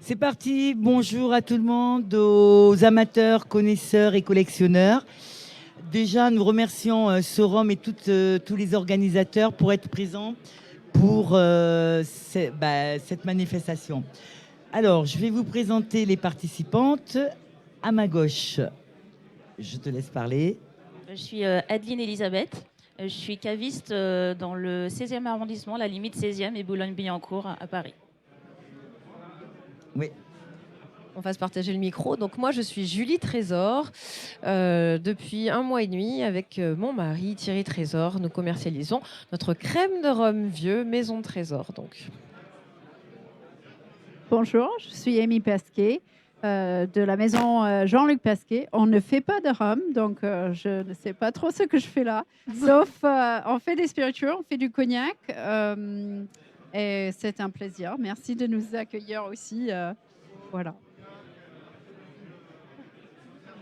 C'est parti, bonjour à tout le monde, aux amateurs, connaisseurs et collectionneurs. Déjà, nous remercions Sorum et tous les organisateurs pour être présents pour cette manifestation. Alors, je vais vous présenter les participantes. À ma gauche, je te laisse parler. Je suis Adeline Elisabeth. Je suis caviste dans le 16e arrondissement, la limite 16e et Boulogne-Billancourt à Paris. Oui. On va se partager le micro. Donc moi, je suis Julie Trésor. Depuis 1 mois et demi, avec mon mari Thierry Trésor, nous commercialisons notre crème de rhum vieux Maison Trésor. Donc. Bonjour, je suis Amy Pasquet de la maison Jean-Luc Pasquet. On ne fait pas de rhum, donc je ne sais pas trop ce que je fais là. Sauf, on fait des spiritueux, on fait du cognac. Et c'est un plaisir. Merci de nous accueillir aussi. Voilà.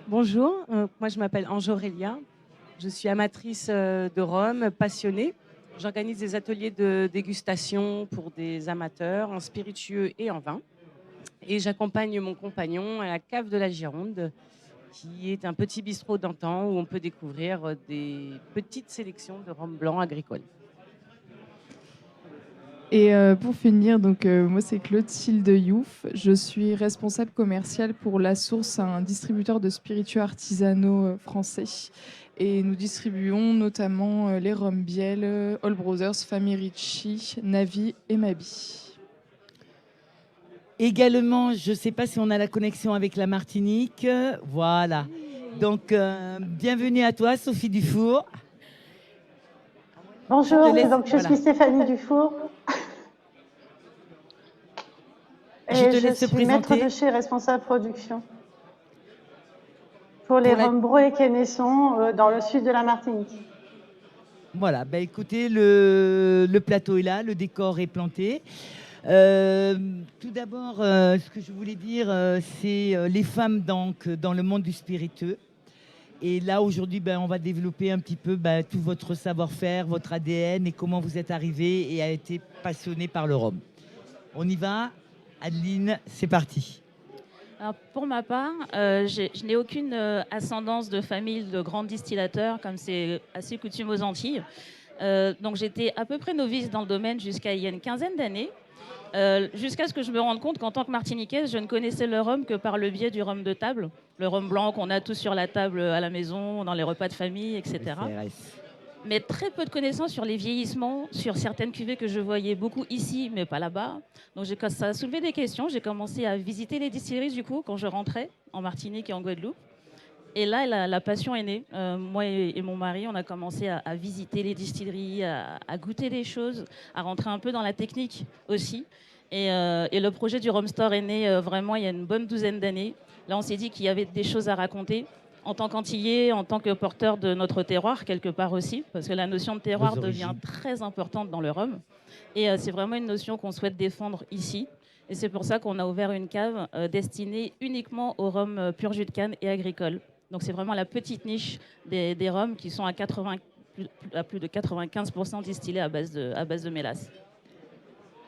Bonjour, moi je m'appelle Ange-Aurélia. Je suis amatrice de rhum, passionnée. J'organise des ateliers de dégustation pour des amateurs en spiritueux et en vin. Et j'accompagne mon compagnon à la cave de la Gironde, qui est un petit bistrot d'antan où on peut découvrir des petites sélections de rhum blanc agricole. Et pour finir, moi c'est Clotilde Youf. Je suis responsable commerciale pour La Source, un distributeur de spiritueux artisanaux français. Et nous distribuons notamment les rhums Biel, All Brothers, Famille Ricci, Navi et Mabi. Également, je ne sais pas si on a la connexion avec la Martinique. Voilà. Donc, bienvenue à toi, Sophie Dufour. Bonjour, donc je suis Stéphanie Dufour. Et je suis maître de chez responsable production pour les rhums Bro et Quénesson dans le sud de la Martinique. Voilà, bah écoutez, le plateau est là, le décor est planté. Tout d'abord, ce que je voulais dire, c'est les femmes donc, dans le monde du spiritueux. Et là, aujourd'hui, on va développer un petit peu tout votre savoir-faire, votre ADN et comment vous êtes arrivé et a été passionné par le rhum. On y va. Adeline, c'est parti. Alors, pour ma part, je n'ai aucune ascendance de famille de grands distillateurs, comme c'est assez coutume aux Antilles. Donc j'étais à peu près novice dans le domaine jusqu'à il y a une quinzaine d'années. Jusqu'à ce que je me rende compte qu'en tant que Martiniquaise, je ne connaissais le rhum que par le biais du rhum de table, le rhum blanc qu'on a tous sur la table à la maison, dans les repas de famille, etc. Mais très peu de connaissances sur les vieillissements, sur certaines cuvées que je voyais beaucoup ici, mais pas là-bas. Donc ça a soulevé des questions. J'ai commencé à visiter les distilleries du coup quand je rentrais en Martinique et en Guadeloupe. Et là, la passion est née. Moi et mon mari, on a commencé à visiter les distilleries, à goûter des choses, à rentrer un peu dans la technique aussi. Et le projet du Rhum Store est né vraiment il y a une bonne douzaine d'années. Là, on s'est dit qu'il y avait des choses à raconter en tant qu'Antillais, en tant que porteur de notre terroir, quelque part aussi, parce que la notion de terroir devient très importante dans le rhum. Et c'est vraiment une notion qu'on souhaite défendre ici. Et c'est pour ça qu'on a ouvert une cave destinée uniquement au rhum pur jus de canne et agricole. Donc c'est vraiment la petite niche des rhums qui sont à plus de 95% distillés à base de mélasse.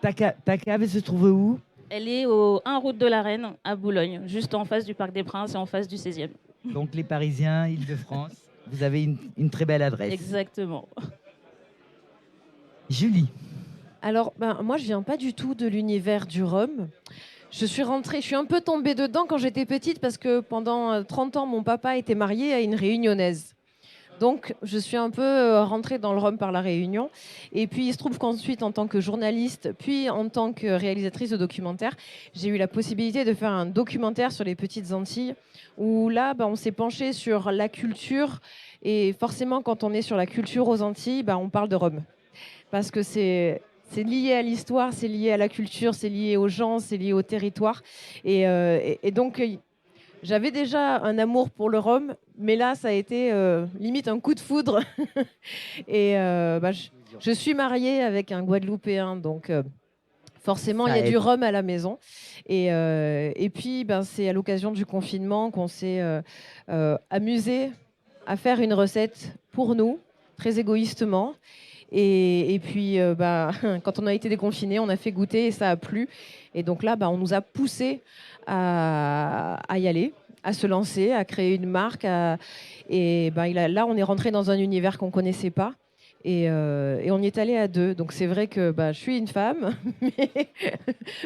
Ta cave se trouve où? Elle est au 1 route de la Reine, à Boulogne, juste en face du Parc des Princes et en face du 16e. Donc les Parisiens, Île-de-France, vous avez une très belle adresse. Exactement. Julie. Alors, moi, je viens pas du tout de l'univers du rhum. Je suis un peu tombée dedans quand j'étais petite parce que pendant 30 ans, mon papa était marié à une réunionnaise. Donc, je suis un peu rentrée dans le rhum par la Réunion. Et puis, il se trouve qu'ensuite, en tant que journaliste, puis en tant que réalisatrice de documentaire, j'ai eu la possibilité de faire un documentaire sur les petites Antilles, où là, on s'est penché sur la culture. Et forcément, quand on est sur la culture aux Antilles, on parle de rhum. Parce que c'est lié à l'histoire, c'est lié à la culture, c'est lié aux gens, c'est lié au territoire. Et donc, j'avais déjà un amour pour le rhum, mais là, ça a été limite un coup de foudre. Et je suis mariée avec un Guadeloupéen, donc forcément, il y a du rhum à la maison. Et puis, c'est à l'occasion du confinement qu'on s'est amusé à faire une recette pour nous, très égoïstement. Et puis, quand on a été déconfinés, on a fait goûter et ça a plu. Et donc là, on nous a poussé à y aller, à se lancer, à créer une marque. Là, on est rentré dans un univers qu'on ne connaissait pas. Et on y est allé à deux. Donc c'est vrai que je suis une femme,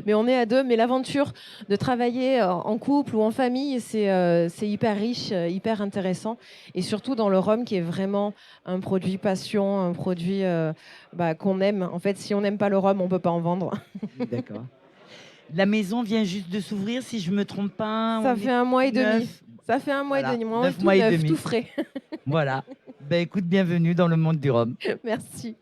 mais on est à deux. Mais l'aventure de travailler en couple ou en famille, c'est hyper riche, hyper intéressant. Et surtout dans le rhum qui est vraiment un produit passion, un produit qu'on aime. En fait, si on n'aime pas le rhum, on ne peut pas en vendre. D'accord. La maison vient juste de s'ouvrir, si je ne me trompe pas. Ça fait 1 mois et demi. Neuf. Ça fait 1 mois Voilà, et demi. neuf Tout mois et neuf, demi. tout frais. Voilà. Ben, écoute, bienvenue dans le monde du rhum. Merci.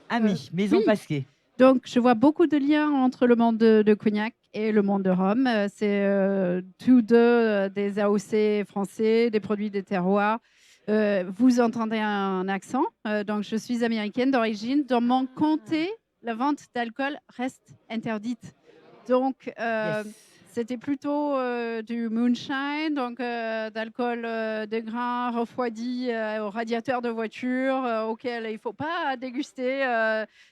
Ami, Maison oui. Pasquier. Donc, je vois beaucoup de liens entre le monde de cognac et le monde de rhum. C'est tous deux des AOC français, des produits des terroirs. Vous entendez un accent. Donc, je suis américaine d'origine. Dans mon comté, la vente d'alcool reste interdite. Donc, c'était plutôt du moonshine, donc d'alcool de grain refroidi au radiateur de voiture, auquel il ne faut pas déguster,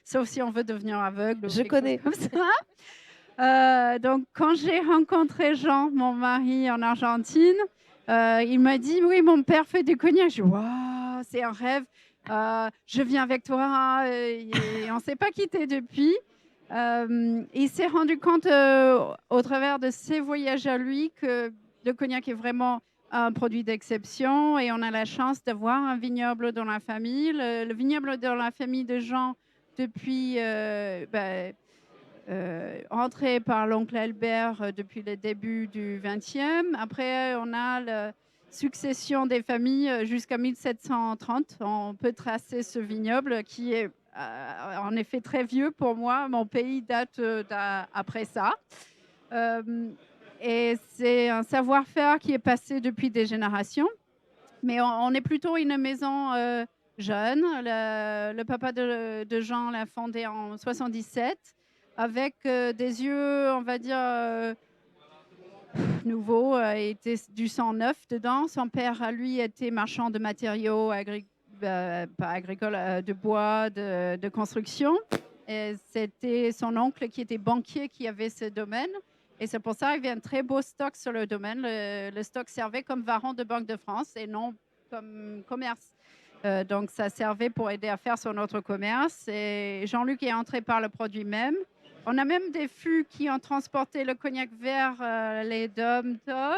sauf si on veut devenir aveugle. Je connais. Comme ça. Donc, quand j'ai rencontré Jean, mon mari, en Argentine, il m'a dit, oui, mon père fait du cognac. Je dis, waouh, c'est un rêve. Je viens avec toi. Et on ne s'est pas quitté depuis. Il s'est rendu compte au travers de ses voyages à lui que le cognac est vraiment un produit d'exception et on a la chance d'avoir un vignoble dans la famille. Le vignoble dans la famille de Jean depuis entré par l'oncle Albert depuis le début du XXe. Après, on a la succession des familles jusqu'à 1730. On peut tracer ce vignoble qui est en effet très vieux pour moi. Mon pays date après ça. Et c'est un savoir-faire qui est passé depuis des générations. Mais on est plutôt une maison jeune. Le papa de Jean l'a fondé en 77 avec des yeux, on va dire, nouveaux. Il était du sang neuf dedans. Son père, à lui, était marchand de matériaux pas agricoles, de bois, de construction. Et c'était son oncle qui était banquier qui avait ce domaine. Et c'est pour ça qu'il y avait un très beau stock sur le domaine. Le stock servait comme varan de Banque de France et non comme commerce. Donc, ça servait pour aider à faire son autre commerce. Et Jean-Luc est entré par le produit même. On a même des fûts qui ont transporté le cognac vers les dom-toms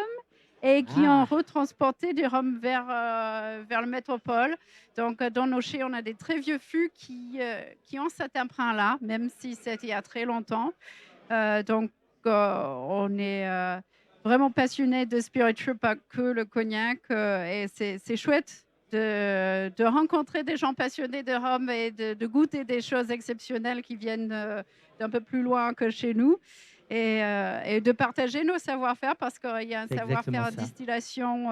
et qui ont retransporté du rhum vers le métropole. Donc, dans nos chais, on a des très vieux fûts qui ont cet emprunt-là, même si c'était il y a très longtemps. Donc, on est vraiment passionné de spiritueux, pas que le cognac. Et c'est chouette de rencontrer des gens passionnés de rhum et de goûter des choses exceptionnelles qui viennent d'un peu plus loin que chez nous. Et de partager nos savoir-faire parce qu'il y a un savoir-faire distillation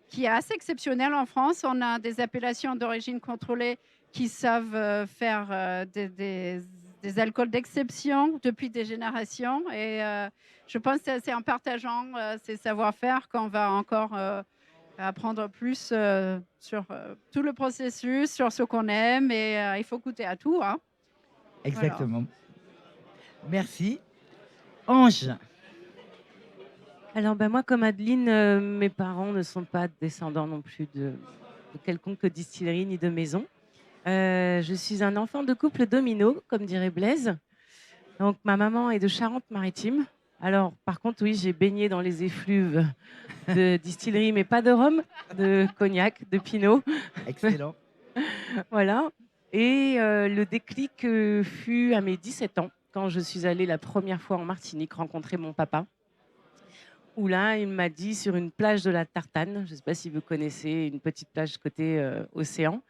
qui est assez exceptionnel en France. On a des appellations d'origine contrôlée qui savent faire des alcools d'exception depuis des générations. Et je pense que c'est en partageant ces savoir-faire qu'on va encore apprendre plus sur tout le processus, sur ce qu'on aime. Et il faut goûter à tout. Hein. Exactement. Voilà. Merci. Ange. Alors, moi, comme Adeline, mes parents ne sont pas descendants non plus de quelconque distillerie ni de maison. Je suis un enfant de couple domino, comme dirait Blaise. Donc, ma maman est de Charente-Maritime. Alors, par contre, oui, j'ai baigné dans les effluves de distillerie, mais pas de rhum, de cognac, de pinot. Excellent. Voilà. Et le déclic fut à mes 17 ans, quand je suis allée la première fois en Martinique rencontrer mon papa. Où là, il m'a dit sur une plage de la Tartane, je ne sais pas si vous connaissez, une petite plage côté océan,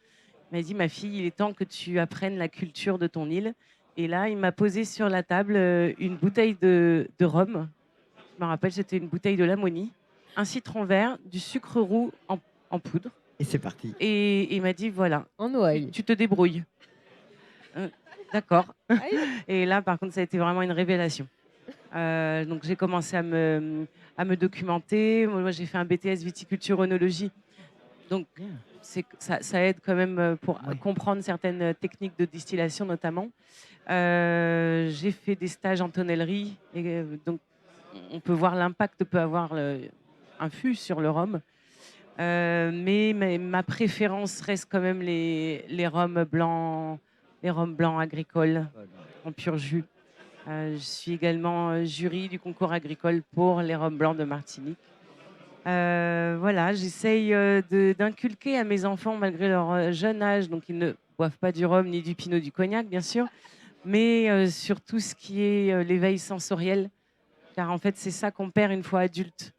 il m'a dit, ma fille, il est temps que tu apprennes la culture de ton île. Et là, il m'a posé sur la table une bouteille de rhum. Je me rappelle, c'était une bouteille de Lamoni, un citron vert, du sucre roux en poudre. Et c'est parti. Et il m'a dit, voilà, tu te débrouilles. D'accord. Et là, par contre, ça a été vraiment une révélation. Donc, j'ai commencé à me documenter. Moi, j'ai fait un BTS viticulture œnologie Donc, ça aide quand même pour comprendre certaines techniques de distillation notamment. J'ai fait des stages en tonnellerie, et donc on peut voir l'impact que peut avoir un fût sur le rhum. Mais ma préférence reste quand même les rhums blancs agricoles en pur jus. Je suis également jury du concours agricole pour les rhums blancs de Martinique. Voilà, j'essaye d'inculquer à mes enfants, malgré leur jeune âge, donc ils ne boivent pas du rhum ni du pinot, du cognac, bien sûr, mais sur tout ce qui est l'éveil sensoriel, car en fait, c'est ça qu'on perd une fois adulte.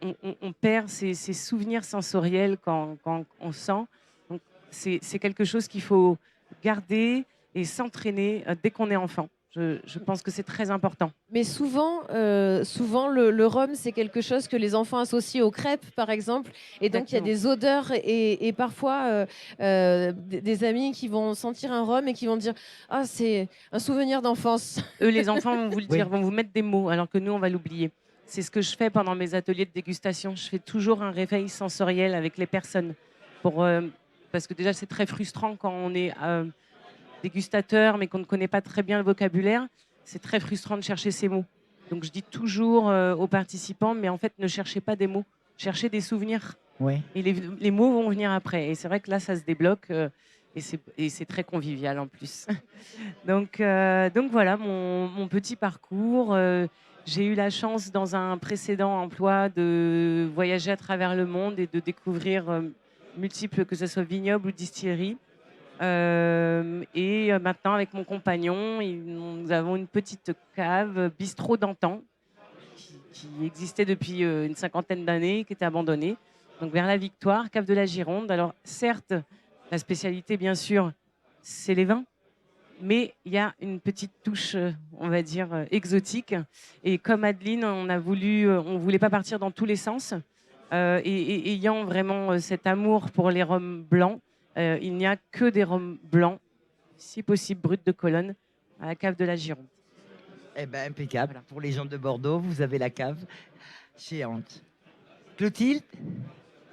On perd ces souvenirs sensoriels quand on sent. Donc, c'est quelque chose qu'il faut garder et s'entraîner dès qu'on est enfant. Je pense que c'est très important. Mais souvent, le rhum, c'est quelque chose que les enfants associent aux crêpes, par exemple. Et donc, il y a des odeurs et parfois des amis qui vont sentir un rhum et qui vont dire « Ah, c'est un souvenir d'enfance ». Eux, les enfants vont vous le dire, vont vous mettre des mots, alors que nous, on va l'oublier. C'est ce que je fais pendant mes ateliers de dégustation. Je fais toujours un réveil sensoriel avec les personnes. Parce que déjà, c'est très frustrant quand on est dégustateur, mais qu'on ne connaît pas très bien le vocabulaire. C'est très frustrant de chercher ces mots. Donc, je dis toujours aux participants, mais en fait, ne cherchez pas des mots. Cherchez des souvenirs. Ouais. Et les mots vont venir après. Et c'est vrai que là, ça se débloque. Et c'est très convivial en plus. Donc voilà mon petit parcours. J'ai eu la chance dans un précédent emploi de voyager à travers le monde et de découvrir multiples, que ce soit vignobles ou distilleries. Et maintenant, avec mon compagnon, nous avons une petite cave, bistrot d'antan, qui existait depuis une cinquantaine d'années, qui était abandonnée. Donc vers la Victoire, cave de la Gironde. Alors certes, la spécialité, bien sûr, c'est les vins. Mais il y a une petite touche, on va dire, exotique. Et comme Adeline, on voulait pas partir dans tous les sens. Et ayant vraiment cet amour pour les rhums blancs, il n'y a que des rhums blancs, si possible bruts de Colonne, à la cave de la Gironde. Eh ben, impeccable. Voilà. Pour les gens de Bordeaux, vous avez la cave géante. Clotilde ?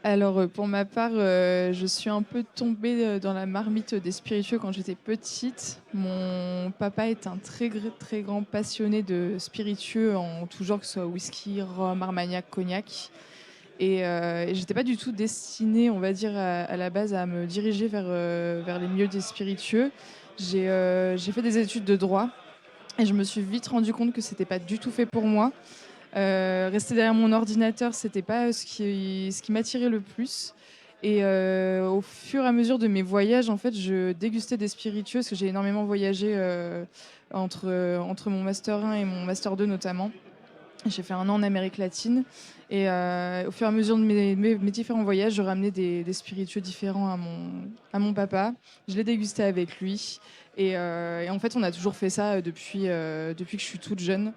Alors, pour ma part, je suis un peu tombée dans la marmite des spiritueux quand j'étais petite. Mon papa est un très, très grand passionné de spiritueux en tout genre, que ce soit whisky, rhum, armagnac, cognac. Et j'étais pas du tout destinée, on va dire, à la base à me diriger vers les milieux des spiritueux. J'ai fait des études de droit et je me suis vite rendu compte que c'était pas du tout fait pour moi. Rester derrière mon ordinateur, c'était pas ce qui m'attirait le plus. Et au fur et à mesure de mes voyages, en fait, je dégustais des spiritueux parce que j'ai énormément voyagé entre mon master 1 et mon master 2 notamment. J'ai fait 1 an en Amérique latine. Et au fur et à mesure de mes différents voyages, je ramenais des spiritueux différents à mon papa. Je les dégustais avec lui. Et en fait, on a toujours fait ça depuis que je suis toute jeune.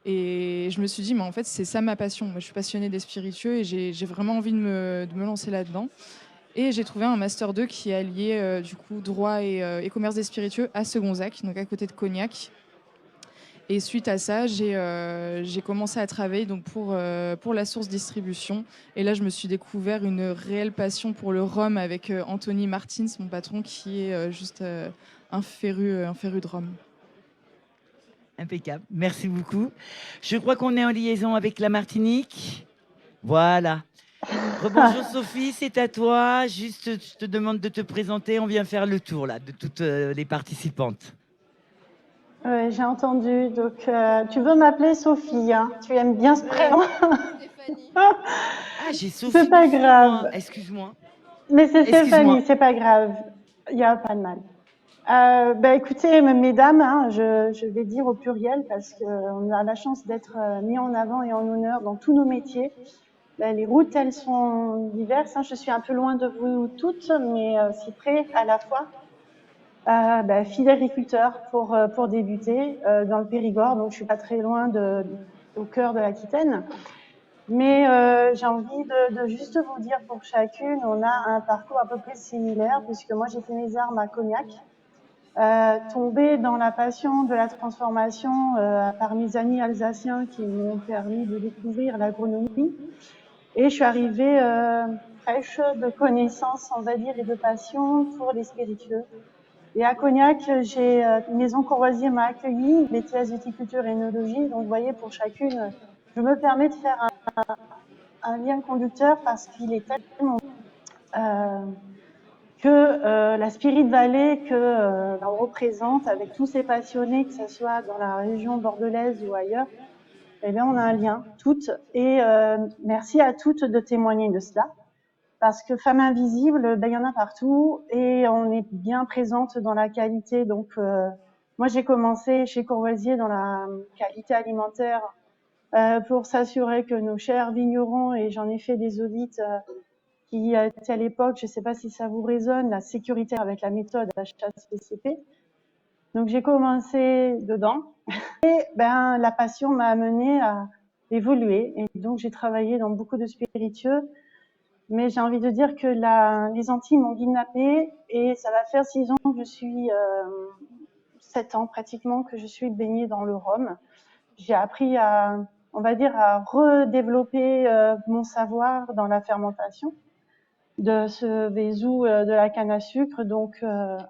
Et je me suis dit, mais en fait, c'est ça ma passion. Moi, je suis passionnée des spiritueux et j'ai vraiment envie de me lancer là-dedans. Et j'ai trouvé un Master 2 qui alliait du coup droit et commerce des spiritueux à Segonzac, donc à côté de Cognac. Et suite à ça, j'ai commencé à travailler donc pour la source distribution. Et là, je me suis découvert une réelle passion pour le rhum avec Anthony Martins, mon patron, qui est juste un féru de rhum. Impeccable. Merci beaucoup. Je crois qu'on est en liaison avec la Martinique. Voilà. Rebonjour Sophie, c'est à toi. Juste, je te demande de te présenter. On vient faire le tour là de toutes les participantes. Oui, j'ai entendu. Donc, tu veux m'appeler Sophie, hein? Tu aimes bien ce prénom. Ah, j'ai Sophie. C'est pas grave. Excuse-moi. Mais c'est Stéphanie, c'est pas grave. Il n'y a pas de mal. Écoutez, mesdames, hein, je vais dire au pluriel parce qu'on a la chance d'être mis en avant et en honneur dans tous nos métiers. Les routes, elles sont diverses. Hein. Je suis un peu loin de vous toutes, mais si près à la fois. Fille d'agriculteur pour débuter dans le Périgord, donc je suis pas très loin au cœur de l'Aquitaine. Mais j'ai envie de juste vous dire pour chacune, on a un parcours à peu près similaire, puisque moi j'ai fait mes armes à Cognac, tombée dans la passion de la transformation par mes amis alsaciens qui m'ont permis de découvrir l'agronomie. Et je suis arrivée fraîche de connaissances, on va dire, et de passion pour les spiritueux. Et à Cognac, j'ai Maison Courvoisier m'a accueilli, BTS viticulture et œnologie. Donc, vous voyez, pour chacune, je me permets de faire un lien conducteur parce qu'il est tellement que la Spirit Valley que on représente avec tous ces passionnés, que ce soit dans la région bordelaise ou ailleurs, eh bien, on a un lien, toutes. Et merci à toutes de témoigner de cela. Parce que Femmes Invisibles, ben, il y en a partout et on est bien présente dans la qualité. Donc, moi, j'ai commencé chez Courvoisier dans la qualité alimentaire pour s'assurer que nos chers vignerons, et j'en ai fait des audits qui étaient à l'époque, je ne sais pas si ça vous résonne, la sécurité avec la méthode HACCP. Donc, j'ai commencé dedans et ben, la passion m'a amenée à évoluer. Et donc, j'ai travaillé dans beaucoup de spiritueux. Mais j'ai envie de dire que les Antilles m'ont kidnappée et ça va faire 6 ans que je suis, 7 ans pratiquement que je suis baignée dans le rhum. J'ai appris on va dire, à redévelopper mon savoir dans la fermentation de ce vézou de la canne à sucre, donc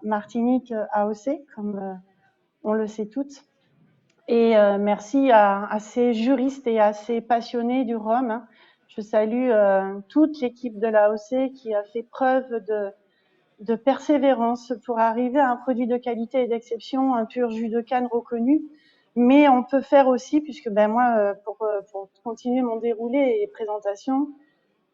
Martinique AOC, comme on le sait toutes. Et merci à ces juristes et à ces passionnés du rhum. Hein. Je salue toute l'équipe de l'AOC qui a fait preuve de persévérance pour arriver à un produit de qualité et d'exception, un pur jus de canne reconnu. Mais on peut faire aussi, puisque ben moi, pour continuer mon déroulé et présentation,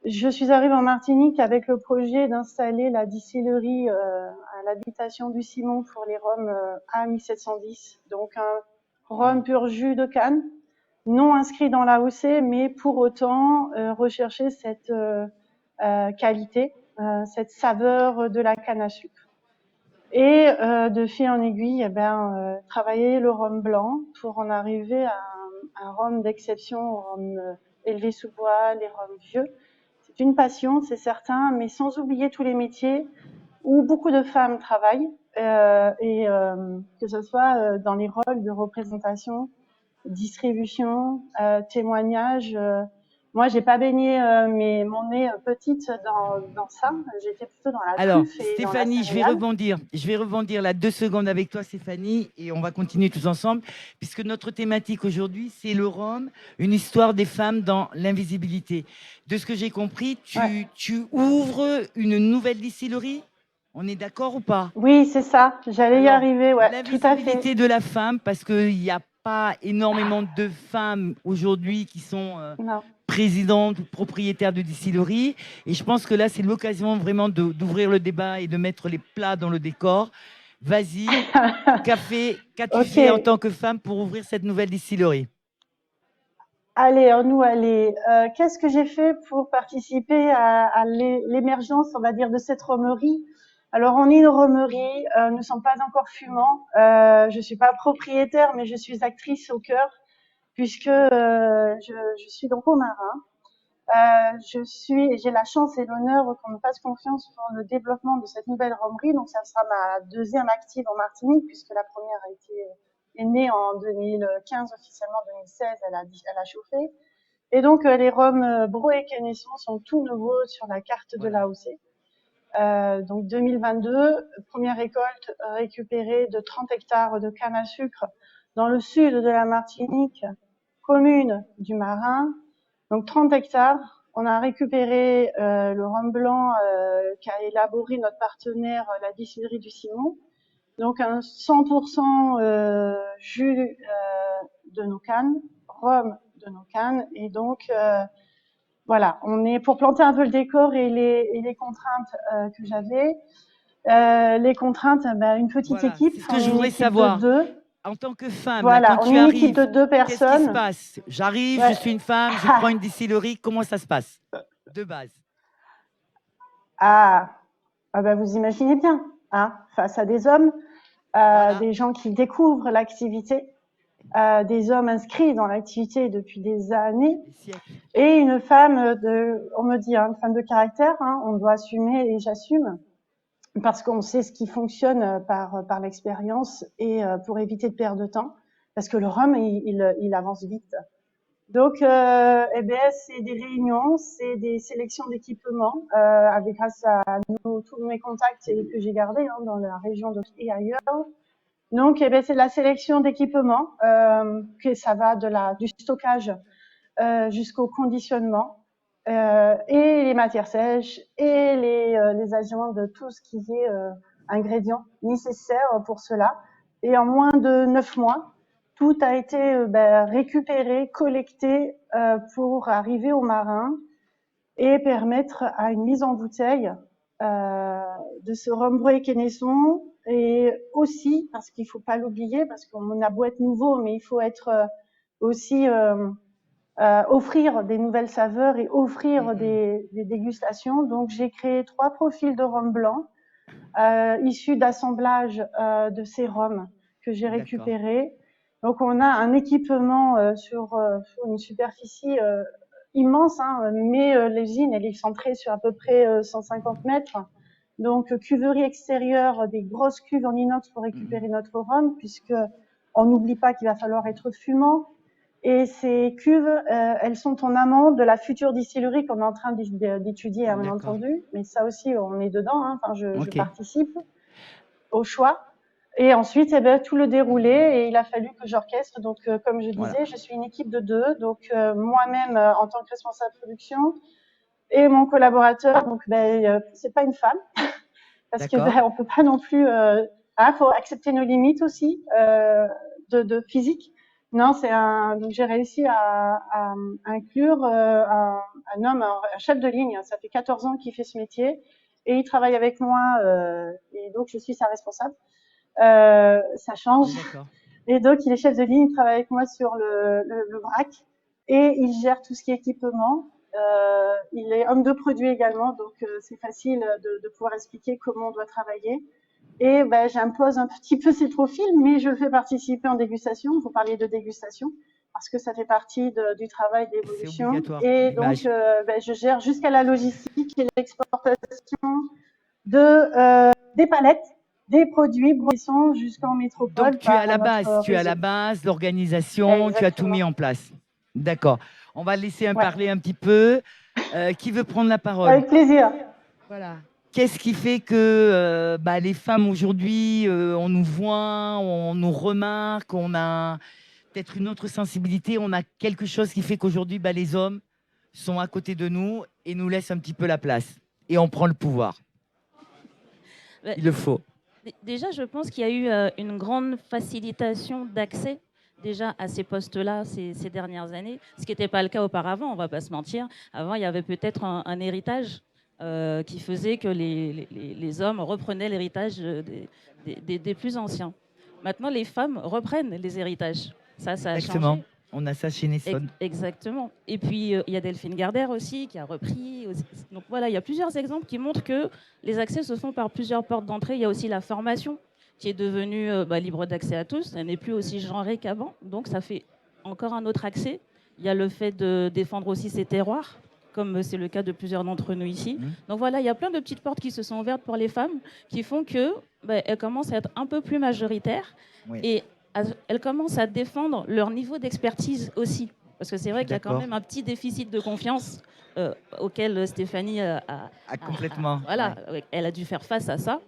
je suis arrivée en Martinique avec le projet d'installer la distillerie à l'habitation du Simon pour les rhums A1710, donc un rhum pur jus de canne, non inscrit dans l'AOC, mais pour autant rechercher cette qualité, cette saveur de la canne à sucre. Et de fil en aiguille, eh ben, travailler le rhum blanc pour en arriver à un rhum d'exception, rhum élevé sous bois, les rhums vieux. C'est une passion, c'est certain, mais sans oublier tous les métiers où beaucoup de femmes travaillent, et que ce soit dans les rôles de représentation, distribution, témoignage. Moi, j'ai pas baigné mon nez petite dans ça. J'étais plutôt dans la Alors, truffe et Stéphanie, dans la je vais céréale. rebondir là 2 secondes avec toi, Stéphanie, et on va continuer tous ensemble, puisque notre thématique aujourd'hui, c'est le rhum, une histoire des femmes dans l'invisibilité. De ce que j'ai compris, Ouais. tu ouvres une nouvelle distillerie. On est d'accord ou pas? Oui, c'est ça. J'allais y Alors, arriver. Ouais, tout à fait. l'invisibilité de la femme, parce qu'il n'y a pas énormément de femmes aujourd'hui qui sont Non. présidentes ou propriétaires de distilleries. Et je pense que là, c'est l'occasion vraiment d'ouvrir le débat et de mettre les plats dans le décor. Vas-y, qu'as-tu fait en Ok. tant que femme pour ouvrir cette nouvelle distillerie? Allez, allez. Qu'est-ce que j'ai fait pour participer à l'émergence, on va dire, de cette romerie? Alors, on est une romerie, nous ne sommes pas encore fumants. Je suis pas propriétaire, mais je suis actrice au cœur, puisque je suis donc au marin. J'ai la chance et l'honneur qu'on me fasse confiance pour le développement de cette nouvelle romerie. Donc, ça sera ma deuxième active en Martinique, puisque la première est née en 2015, officiellement 2016, elle a chauffé. Et donc, les rhums Brou et Kennesson sont tout nouveaux sur la carte de Voilà. l'AOC. Donc, 2022, première récolte récupérée de 30 hectares de canne à sucre dans le sud de la Martinique, commune du Marin. Donc 30 hectares. On a récupéré le rhum blanc qu'a élaboré notre partenaire, la distillerie du Simon. Donc un 100% jus de nos cannes, rhum de nos cannes. Et donc voilà, on est pour planter un peu le décor et les contraintes que j'avais. Les contraintes, une petite Voilà, équipe. c'est ce que On je est une voudrais équipe de savoir. 2. En tant que femme, là, quand Voilà, on tu est une équipe de arrives, 2 qu'est-ce qui se personnes. passe? J'arrive, je Ouais. suis une femme, je prends une distillerie, comment ça se passe? De base. Ah, vous imaginez bien, hein, face à des hommes, Voilà. des gens qui découvrent l'activité, des hommes inscrits dans l'activité depuis des années, Des siècles. et une femme on me dit, hein, une femme de caractère, hein, on doit assumer et j'assume, parce qu'on sait ce qui fonctionne par l'expérience et pour éviter de perdre de temps, parce que le rhum, il avance vite. Donc, c'est des réunions, c'est des sélections d'équipements, grâce à tous mes contacts que j'ai gardés dans la région et ailleurs. Donc, c'est de la sélection d'équipements, que ça va du stockage jusqu'au conditionnement, et les matières sèches et les agents de tout ce qui est ingrédients nécessaires pour cela. Et en moins de 9 mois, tout a été récupéré, collecté pour arriver aux marins et permettre à une mise en bouteille de ce rhum Bruey Quenesson. Et aussi, parce qu'il ne faut pas l'oublier, parce qu'on a beau être nouveau, mais il faut être aussi offrir des nouvelles saveurs et offrir des dégustations. Donc, j'ai créé 3 profils de rhum blanc issus d'assemblage de ces rhums que j'ai récupérés. Donc, on a un équipement sur une superficie immense, mais l'usine elle est centrée sur à peu près 150 mètres. Donc, cuverie extérieure, des grosses cuves en inox pour récupérer notre rhum, puisque on n'oublie pas qu'il va falloir être fumant. Et ces cuves, elles sont en amont de la future distillerie qu'on est en train d'étudier, bien entendu. Mais ça aussi, on est dedans. Enfin, je participe au choix. Et ensuite, tout le déroulé. Et il a fallu que j'orchestre. Donc, comme je disais, je suis une équipe de 2. Donc, moi-même, en tant que responsable de production, et mon collaborateur. Donc, c'est pas une femme, parce que on peut pas non plus. Faut accepter nos limites aussi de physique. Non, donc j'ai réussi à inclure un homme, un chef de ligne. Ça fait 14 ans qu'il fait ce métier et il travaille avec moi et donc je suis sa responsable. Ça change. Et donc il est chef de ligne, il travaille avec moi sur le vrac et il gère tout ce qui est équipement. Il est homme de produit également, donc c'est facile de pouvoir expliquer comment on doit travailler. Et j'impose un petit peu ces profils, mais je le fais participer en dégustation. Vous parliez de dégustation, parce que ça fait partie du travail d'évolution. Et donc, je gère jusqu'à la logistique et l'exportation des palettes, des produits Bresson jusqu'en métropole. Donc, tu as la base, l'organisation, tu as tout mis en place. D'accord. On va laisser parler un petit peu. Qui veut prendre la parole? Avec plaisir. Voilà. Qu'est-ce qui fait que les femmes aujourd'hui, on nous voit, on nous remarque, on a peut-être une autre sensibilité, on a quelque chose qui fait qu'aujourd'hui, les hommes sont à côté de nous et nous laissent un petit peu la place. Et on prend le pouvoir. Il le faut. Déjà, je pense qu'il y a eu une grande facilitation d'accès déjà à ces postes-là ces dernières années, ce qui n'était pas le cas auparavant, on ne va pas se mentir. Avant, il y avait peut-être un héritage qui faisait que les hommes reprenaient l'héritage des plus anciens. Maintenant, les femmes reprennent les héritages. Ça a changé. On a ça chez Nesson. Exactement. Et puis, il y a Delphine Gardère aussi qui a repris. Donc voilà, il y a plusieurs exemples qui montrent que les accès se font par plusieurs portes d'entrée. Il y a aussi la formation qui est devenue libre d'accès à tous. Elle n'est plus aussi genrée qu'avant. Donc ça fait encore un autre accès. Il y a le fait de défendre aussi ses terroirs, comme c'est le cas de plusieurs d'entre nous ici. Donc voilà, il y a plein de petites portes qui se sont ouvertes pour les femmes qui font qu'elles commencent à être un peu plus majoritaires. Oui. Et elles commencent à défendre leur niveau d'expertise aussi. Parce que c'est vrai qu'il y a quand même un petit déficit de confiance auquel Stéphanie complètement. Elle a dû faire face à ça.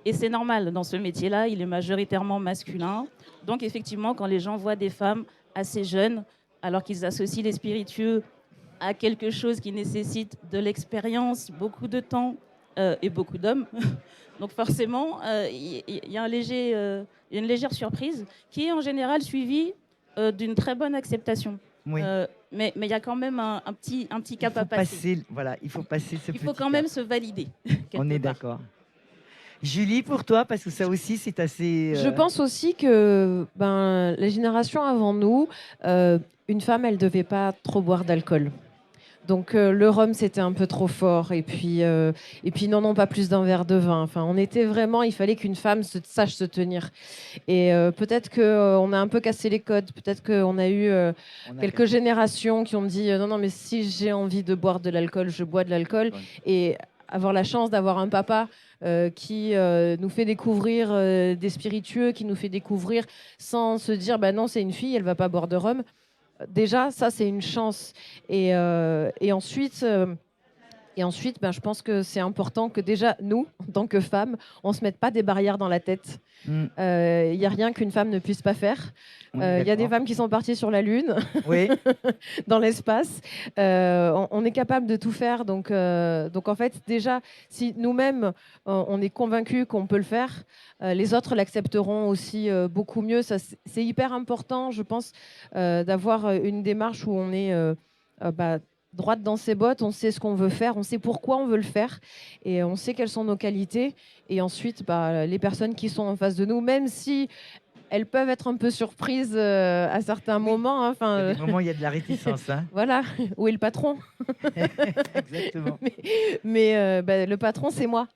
Et c'est normal, dans ce métier-là, il est majoritairement masculin. Donc effectivement, quand les gens voient des femmes assez jeunes, alors qu'ils associent les spiritueux à quelque chose qui nécessite de l'expérience, beaucoup de temps et beaucoup d'hommes, donc forcément, il y a une légère surprise qui est en général suivie d'une très bonne acceptation. Oui. Mais il y a quand même un petit cap à passer. Il faut passer ce petit cap. Il faut quand même se valider. On est d'accord. Julie, pour toi, parce que ça aussi, c'est assez... Je pense aussi que les générations avant nous, une femme, elle ne devait pas trop boire d'alcool. Donc le rhum, c'était un peu trop fort. Et puis non, pas plus d'un verre de vin. Enfin, on était vraiment... Il fallait qu'une femme sache se tenir. Et peut-être qu'on a un peu cassé les codes. Peut-être qu'on a eu quelques générations qui ont dit non, mais si j'ai envie de boire de l'alcool, je bois de l'alcool. Et avoir la chance d'avoir un papa qui nous fait découvrir des spiritueux, qui nous fait découvrir sans se dire non, c'est une fille, elle va pas boire de rhum. déjà, ça, c'est une chance. Et ensuite, ben, je pense que c'est important que déjà, nous, en tant que femmes, on ne se mette pas des barrières dans la tête. Mm. Il n'y a rien qu'une femme ne puisse pas faire. Oui, Il y a des d'accord. femmes qui sont parties sur la Lune, Oui, dans l'espace. On est capable de tout faire. Donc en fait, déjà, si nous-mêmes, on est convaincus qu'on peut le faire, les autres l'accepteront aussi beaucoup mieux. Ça, c'est hyper important, je pense, d'avoir une démarche où on est droite dans ses bottes, on sait ce qu'on veut faire, on sait pourquoi on veut le faire, et on sait quelles sont nos qualités. Et ensuite, les personnes qui sont en face de nous, même si elles peuvent être un peu surprises à certains moments. Hein, il y a des moments où il y a de la réticence. Hein. voilà, où est le patron? Exactement. mais le patron, c'est moi.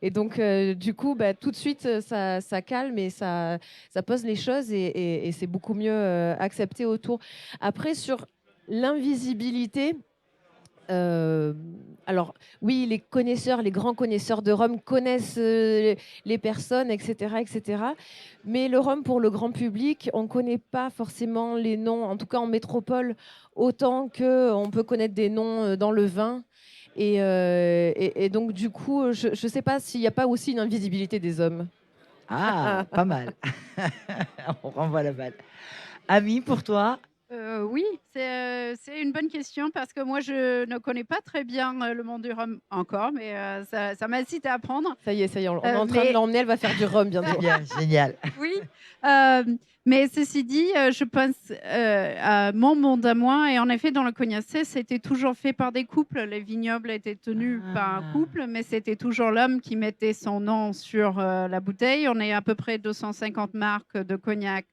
Et donc, du coup, tout de suite, ça calme et ça pose les choses et c'est beaucoup mieux accepté autour. Après, sur l'invisibilité, alors oui, les connaisseurs, les grands connaisseurs de Rome connaissent les personnes, etc., etc. Mais le Rome, pour le grand public, on ne connaît pas forcément les noms, en tout cas en métropole, autant qu'on peut connaître des noms dans le vin. Et donc, du coup, je ne sais pas s'il n'y a pas aussi une invisibilité des hommes. Ah, pas mal. On renvoie la balle. Ami, pour toi? Oui, c'est une bonne question parce que moi, je ne connais pas très bien le monde du rhum encore, mais ça m'incite à apprendre. Ça y est, on est en train de Mais l'emmener, elle va faire du rhum bientôt. Bien, génial. oui, mais ceci dit, je pense à mon monde à moi. Et en effet, dans le Cognacé, c'était toujours fait par des couples. Les vignobles étaient tenus par un couple, mais c'était toujours l'homme qui mettait son nom sur la bouteille. On est à peu près 250 marques de cognac,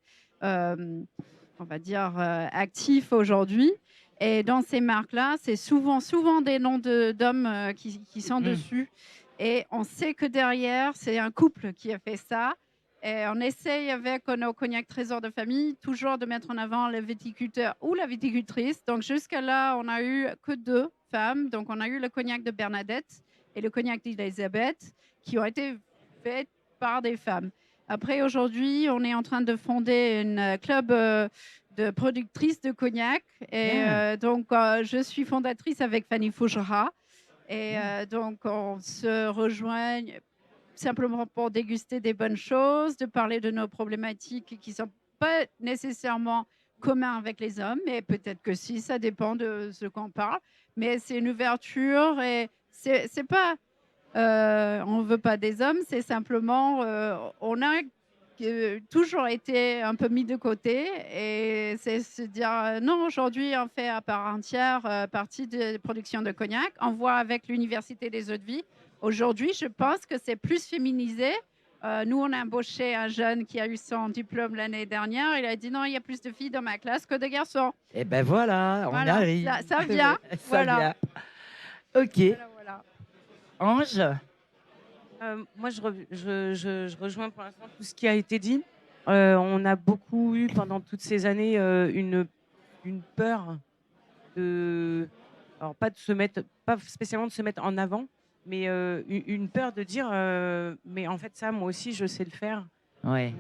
on va dire, actifs aujourd'hui. Et dans ces marques-là, c'est souvent des noms d'hommes qui sont dessus. Et on sait que derrière, c'est un couple qui a fait ça. Et on essaye avec nos cognacs trésors de famille toujours de mettre en avant le viticulteur ou la viticultrice. Donc jusqu'à là, on n'a eu que 2 femmes. Donc on a eu le cognac de Bernadette et le cognac d'Elisabeth qui ont été faits par des femmes. Après, aujourd'hui, on est en train de fonder un club de productrices de cognac. Et donc, je suis fondatrice avec Fanny Fouchera. Et donc, on se rejoint simplement pour déguster des bonnes choses, de parler de nos problématiques qui ne sont pas nécessairement communs avec les hommes, mais peut-être que si, ça dépend de ce qu'on parle. Mais c'est une ouverture et c'est pas... on ne veut pas des hommes, c'est simplement... on a toujours été un peu mis de côté et c'est se dire non, aujourd'hui on fait à part entière partie de production de cognac. On voit avec l'Université des Eaux de Vie. Aujourd'hui, je pense que c'est plus féminisé. Nous, on a embauché un jeune qui a eu son diplôme l'année dernière. Il a dit non, il y a plus de filles dans ma classe que de garçons. Et ben voilà, on arrive. Ça vient. Ça voilà. vient. Ok. Voilà. Ange? Moi, je rejoins pour l'instant tout ce qui a été dit. On a beaucoup eu pendant toutes ces années une peur de, alors pas spécialement de se mettre en avant, mais une peur de dire, mais en fait ça, moi aussi, je sais le faire. Ouais.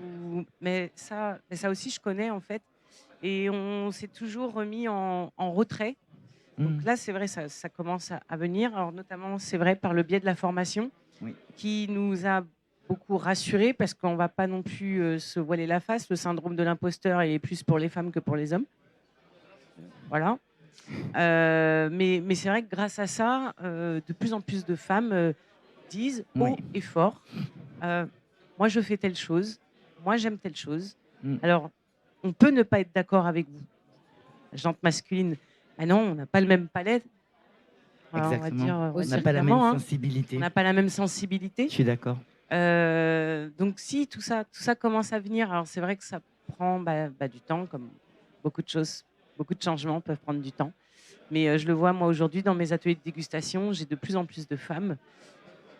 Mais ça aussi, je connais en fait. Et on s'est toujours remis en retrait. Donc là, c'est vrai, ça commence à venir. Alors notamment, c'est vrai par le biais de la formation. Oui. Qui nous a beaucoup rassurés parce qu'on ne va pas non plus se voiler la face. Le syndrome de l'imposteur est plus pour les femmes que pour les hommes. Voilà. Mais c'est vrai que grâce à ça, de plus en plus de femmes disent haut et fort, moi je fais telle chose, moi j'aime telle chose. Alors, on peut ne pas être d'accord avec vous. La jante masculine, ah non, on n'a pas le même palais. Exactement. On n'a pas la même sensibilité. On n'a pas la même sensibilité. Je suis d'accord. Donc si tout ça commence à venir, alors c'est vrai que ça prend du temps, comme beaucoup de choses, beaucoup de changements peuvent prendre du temps. Mais je le vois moi aujourd'hui dans mes ateliers de dégustation, j'ai de plus en plus de femmes.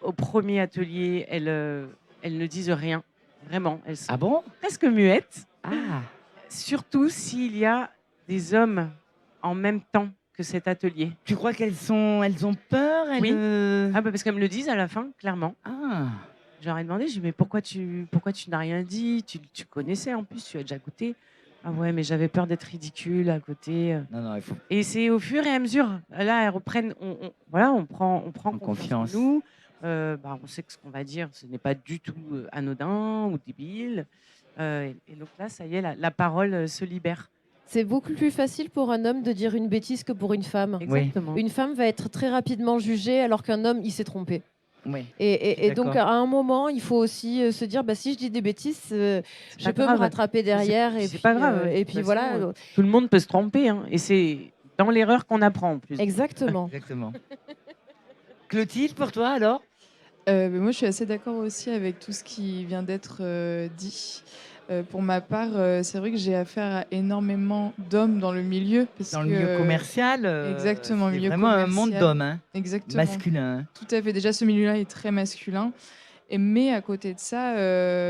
Au premier atelier, elles ne disent rien, vraiment. Elles sont presque muettes. Ah. Surtout s'il y a des hommes en même temps que cet atelier. Tu crois qu'elles ont peur? Oui. Parce qu'elles me le disent à la fin, clairement. Ah. Je leur ai demandé, j'ai dit, mais pourquoi tu n'as rien dit, tu connaissais en plus, tu as déjà goûté. Ah ouais, mais j'avais peur d'être ridicule à côté. Non, non, il faut Et c'est au fur et à mesure. Là, elles reprennent. Voilà, on prend confiance. en nous. On sait que ce qu'on va dire, ce n'est pas du tout anodin ou débile. Et donc là, ça y est, la parole se libère. C'est beaucoup plus facile pour un homme de dire une bêtise que pour une femme. Exactement. Une femme va être très rapidement jugée alors qu'un homme, il s'est trompé. Oui. Et donc, d'accord. à un moment, il faut aussi se dire, bah, si je dis des bêtises, je pas peux me grave. rattraper derrière. Et C'est puis, pas grave. et De puis toute voilà. façon, tout le monde peut se tromper. Hein, et c'est dans l'erreur qu'on apprend en plus. Exactement. Exactement. Clotilde, pour toi, alors? Moi, je suis assez d'accord aussi avec tout ce qui vient d'être dit. Pour ma part, c'est vrai que j'ai affaire à énormément d'hommes dans le milieu. Dans le milieu commercial, exactement, c'est milieu vraiment un monde commercial. d'hommes, hein, Exactement. masculin. Tout à fait. Déjà, ce milieu-là est très masculin. Mais à côté de ça,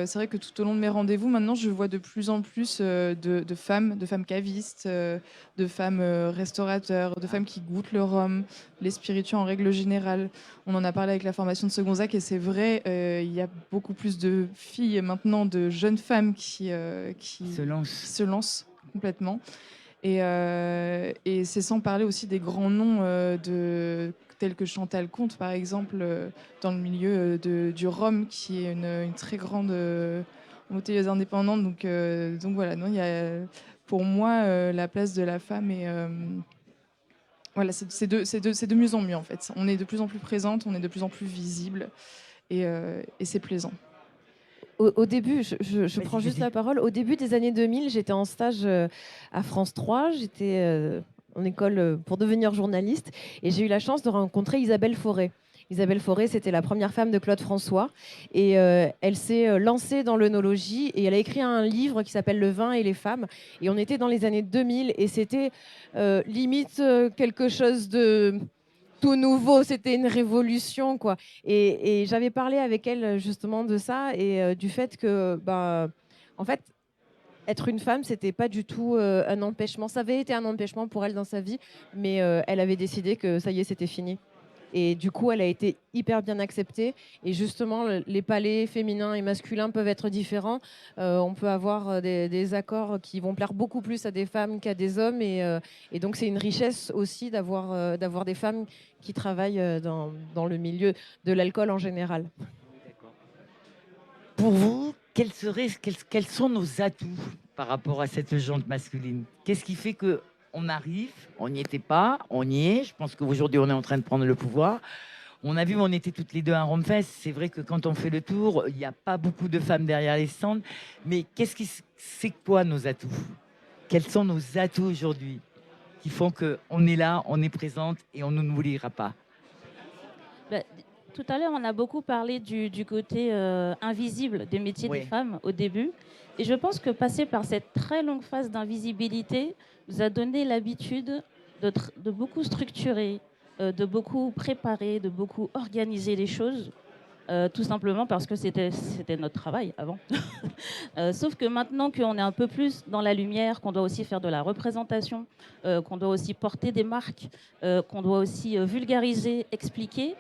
c'est vrai que tout au long de mes rendez-vous, maintenant, je vois de plus en plus de femmes cavistes, de femmes restaurateurs, de femmes qui goûtent le rhum, les spiritueux en règle générale. On en a parlé avec la formation de Segonzac et c'est vrai, il y a beaucoup plus de filles maintenant, de jeunes femmes qui se lancent complètement. Et c'est sans parler aussi des grands noms tels que Chantal Comte, par exemple, dans le milieu du rhum, qui est une très grande montilleuse indépendante. Donc voilà, non, il y a, pour moi, la place de la femme est... voilà, c'est de mieux en mieux, en fait. On est de plus en plus présente, on est de plus en plus visible, et c'est plaisant. Au début, je prends juste la parole. Au début des années 2000, j'étais en stage à France 3. J'étais en école pour devenir journaliste. Et j'ai eu la chance de rencontrer Isabelle Fauré. Isabelle Fauré, c'était la première femme de Claude François. Et elle s'est lancée dans l'œnologie. Et elle a écrit un livre qui s'appelle Le vin et les femmes. Et on était dans les années 2000. Et c'était limite quelque chose de... tout nouveau, c'était une révolution, quoi. Et j'avais parlé avec elle justement de ça et du fait que, en fait, être une femme, c'était pas du tout un empêchement. Ça avait été un empêchement pour elle dans sa vie, mais elle avait décidé que ça y est, c'était fini. Et du coup, elle a été hyper bien acceptée. Et justement, les palais féminins et masculins peuvent être différents. On peut avoir des accords qui vont plaire beaucoup plus à des femmes qu'à des hommes. Et donc, c'est une richesse aussi d'avoir des femmes qui travaillent dans le milieu de l'alcool en général. Pour vous, quels sont nos atouts par rapport à cette jante masculine? Qu'est-ce qui fait que on arrive, on n'y était pas, on y est. Je pense qu'aujourd'hui, on est en train de prendre le pouvoir. On a vu, on était toutes les deux à Romfest. C'est vrai que quand on fait le tour, il n'y a pas beaucoup de femmes derrière les stands. Mais c'est quoi nos atouts? Quels sont nos atouts aujourd'hui qui font qu'on est là, on est présente et on ne nous oubliera pas? Tout à l'heure, on a beaucoup parlé du côté invisible des métiers des femmes au début. Et je pense que passer par cette très longue phase d'invisibilité nous a donné l'habitude de beaucoup structurer, de beaucoup préparer, de beaucoup organiser les choses, tout simplement parce que c'était notre travail avant. Sauf que maintenant qu'on est un peu plus dans la lumière, qu'on doit aussi faire de la représentation, qu'on doit aussi porter des marques, qu'on doit aussi vulgariser, expliquer,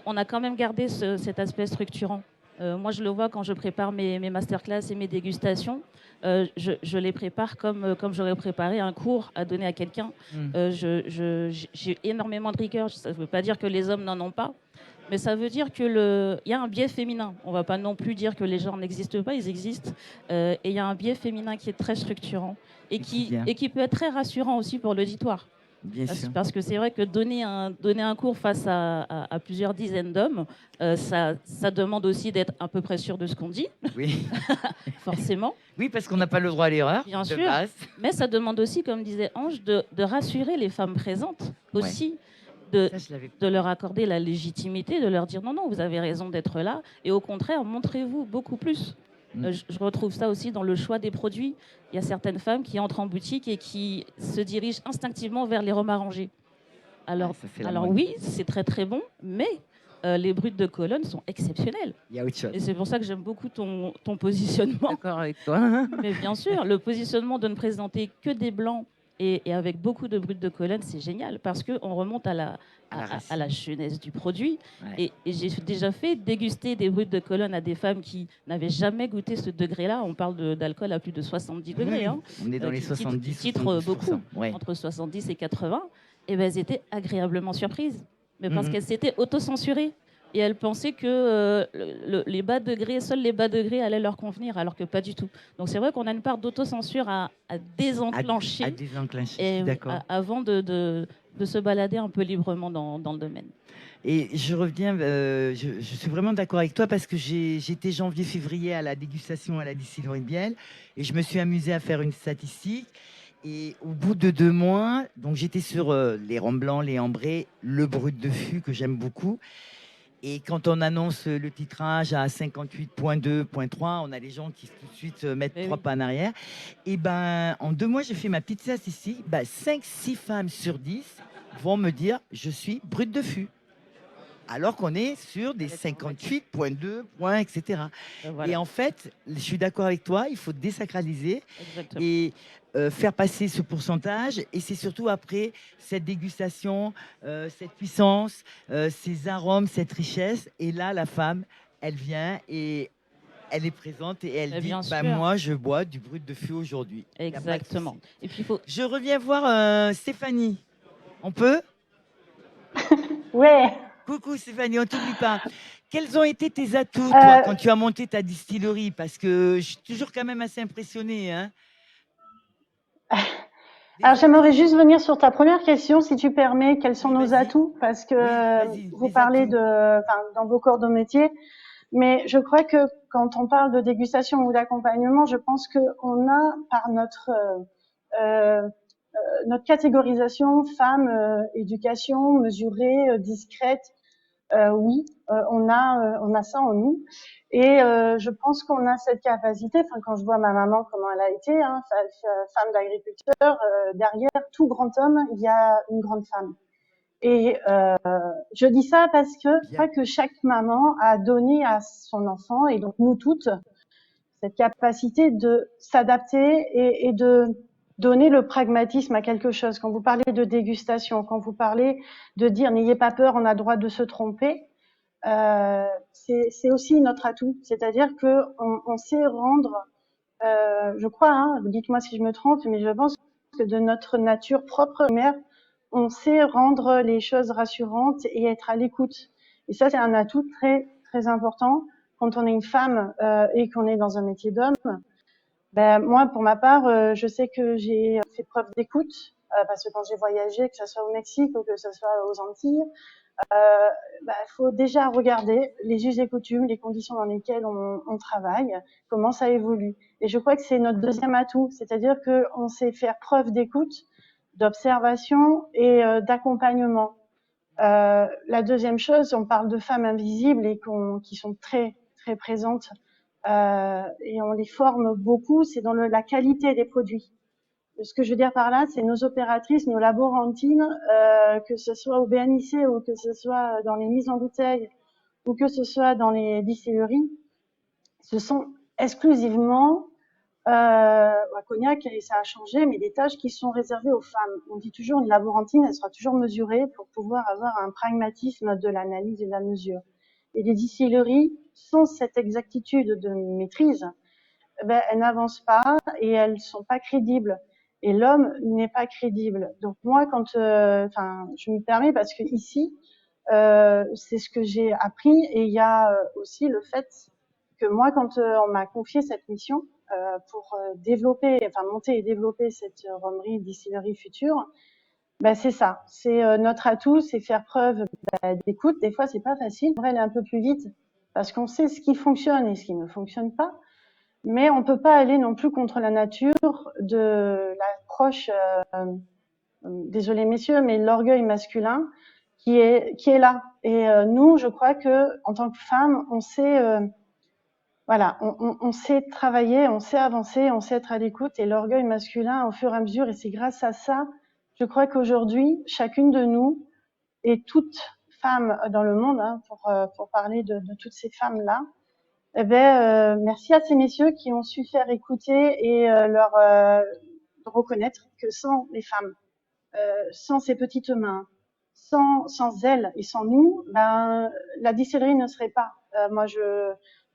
on a quand même gardé cet aspect structurant. Moi, je le vois quand je prépare mes masterclass et mes dégustations. Je les prépare comme j'aurais préparé un cours à donner à quelqu'un. J'ai énormément de rigueur. Ça ne veut pas dire que les hommes n'en ont pas, mais ça veut dire qu'il y a un biais féminin. On ne va pas non plus dire que les genres n'existent pas, ils existent. Et il y a un biais féminin qui est très structurant et qui peut être très rassurant aussi pour l'auditoire. Parce que c'est vrai que donner un cours face à plusieurs dizaines d'hommes, ça demande aussi d'être à peu près sûr de ce qu'on dit. Oui. Forcément. Oui, parce qu'on n'a pas le droit à l'erreur. Bien de sûr. base. Mais ça demande aussi, comme disait Ange, de rassurer les femmes présentes aussi. De leur accorder la légitimité, de leur dire non, vous avez raison d'être là. Et au contraire, montrez-vous beaucoup plus. Je retrouve ça aussi dans le choix des produits. Il y a certaines femmes qui entrent en boutique et qui se dirigent instinctivement vers les rhums arrangés. Alors oui, c'est très très bon, mais les brutes de colonne sont exceptionnelles. Il y a autre chose. Et c'est pour ça que j'aime beaucoup ton positionnement. D'accord avec toi. Mais bien sûr, le positionnement de ne présenter que des blancs Et avec beaucoup de brut de colonne, c'est génial parce qu'on remonte à la jeunesse du produit. Ouais. Et j'ai déjà fait déguster des brut de colonne à des femmes qui n'avaient jamais goûté ce degré-là. On parle d'alcool à plus de 70 degrés. Oui, Hein, on est dans les qui 70, titrent 72%. beaucoup, Ouais. entre 70 et 80. Et ben, elles étaient agréablement surprises. Mais parce Mhm. qu'elles s'étaient auto-censurées. Et elles pensaient que les bas degrés, seuls les bas degrés allaient leur convenir, alors que pas du tout. Donc c'est vrai qu'on a une part d'autocensure à désenclencher À désenclencher, je suis d'accord. avant de se balader un peu librement dans le domaine. Et je reviens, je suis vraiment d'accord avec toi parce que j'étais janvier-février à la dégustation à la distillerie de Biel et je me suis amusée à faire une statistique. Et au bout de 2 mois, donc j'étais sur les rhums blancs, les ambrés, le brut de fût que j'aime beaucoup. Et quand on annonce le titrage à 58.2.3, on a les gens qui tout de suite mettent 3 pas en arrière. Et ben, en 2 mois, j'ai fait ma petite statistique. 5-6 femmes sur 10 vont me dire je suis brut de fût. Alors qu'on est sur des 58.2 points, etc. Voilà. Et en fait, je suis d'accord avec toi, il faut désacraliser Exactement. et faire passer ce pourcentage. Et c'est surtout après cette dégustation, cette puissance, ces arômes, cette richesse. Et là, la femme, elle vient et elle est présente et elle dit bien sûr. moi, je bois du brut de fût aujourd'hui. Exactement. Et puis, Je reviens voir Stéphanie. On peut? Ouais. Coucou Stéphanie, on t'oublie pas. Quels ont été tes atouts, toi, quand tu as monté ta distillerie? Parce que je suis toujours quand même assez impressionnée. Hein. Alors, j'aimerais juste venir sur ta première question, si tu permets. Quels sont nos vas-y. atouts? Parce que vas-y, vous les parlez atouts. dans vos corps de métier. Mais je crois que quand on parle de dégustation ou d'accompagnement, je pense qu'on a, par notre catégorisation, femme, éducation, mesurée, discrète, oui, on a ça en nous. Et je pense qu'on a cette capacité. Enfin, quand je vois ma maman, comment elle a été, hein, femme d'agriculteur, derrière tout grand homme, il y a une grande femme. Et je dis ça parce que je crois que chaque maman a donné à son enfant, et donc nous toutes, cette capacité de s'adapter et de donner le pragmatisme à quelque chose. Quand vous parlez de dégustation, quand vous parlez de dire n'ayez pas peur, on a le droit de se tromper, c'est aussi notre atout. C'est-à-dire qu'on sait rendre, je crois, hein, dites-moi si je me trompe, mais je pense que de notre nature propre, mère, on sait rendre les choses rassurantes et être à l'écoute. Et ça, c'est un atout très, très important quand on est une femme et qu'on est dans un métier d'homme. Moi, pour ma part, je sais que j'ai fait preuve d'écoute parce que quand j'ai voyagé, que ce soit au Mexique ou que ce soit aux Antilles, faut déjà regarder les us et coutumes, les conditions dans lesquelles on travaille, comment ça évolue. Et je crois que c'est notre deuxième atout, c'est-à-dire qu'on sait faire preuve d'écoute, d'observation et d'accompagnement. La deuxième chose, on parle de femmes invisibles et qui sont très très présentes et on les forme beaucoup, c'est dans la qualité des produits. Ce que je veux dire par là, c'est nos opératrices, nos laborantines, que ce soit au BNIC ou que ce soit dans les mises en bouteille ou que ce soit dans les distilleries, ce sont exclusivement à Cognac, et ça a changé, mais des tâches qui sont réservées aux femmes. On dit toujours une laborantine, elle sera toujours mesurée pour pouvoir avoir un pragmatisme de l'analyse et de la mesure. Et les distilleries, sans cette exactitude de maîtrise, elles n'avancent pas et elles sont pas crédibles. Et l'homme n'est pas crédible. Donc moi, quand, je me permets parce que ici, c'est ce que j'ai appris, et il y a aussi le fait que moi, quand on m'a confié cette mission pour monter et développer cette rhummerie, distillerie future, c'est ça, c'est notre atout, c'est faire preuve d'écoute. Des fois, c'est pas facile, on devrait aller un peu plus vite parce qu'on sait ce qui fonctionne et ce qui ne fonctionne pas. Mais on peut pas aller non plus contre la nature de l'approche, désolé messieurs, mais l'orgueil masculin qui est là. Et nous, je crois que en tant que femmes, on sait, on sait travailler, on sait avancer, on sait être à l'écoute. Et l'orgueil masculin, au fur et à mesure, et c'est grâce à ça, je crois qu'aujourd'hui, chacune de nous et toute femme dans le monde, hein, pour parler de toutes ces femmes-là, merci à ces messieurs qui ont su faire écouter et reconnaître que sans les femmes, sans ces petites mains, sans elles et sans nous, ben, la distillerie ne serait pas. Moi,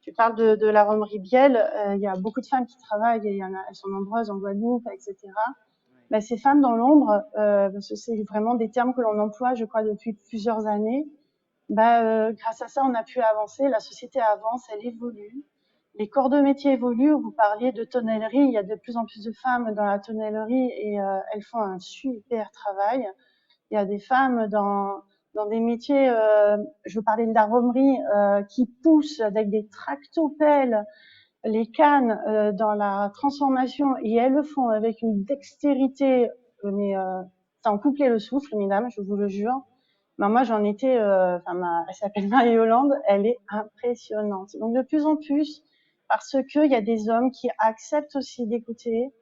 tu parles de la romerie Biel, il y a beaucoup de femmes qui travaillent, et elles sont nombreuses en Guadeloupe, etc. Ben, ces femmes dans l'ombre, parce que c'est vraiment des termes que l'on emploie, je crois, depuis plusieurs années. Ben, grâce à ça, on a pu avancer, la société avance, elle évolue. Les corps de métier évoluent. Vous parliez de tonnellerie, il y a de plus en plus de femmes dans la tonnellerie et elles font un super travail. Il y a des femmes dans des métiers, je veux parler de la romerie, qui poussent avec des tractopelles les cannes dans la transformation et elles le font avec une dextérité, mais ça en coupait le souffle, mesdames, je vous le jure. Ben moi, j'en étais, elle s'appelle Marie-Hollande, elle est impressionnante. Donc de plus en plus, parce qu'il y a des hommes qui acceptent aussi d'écouter,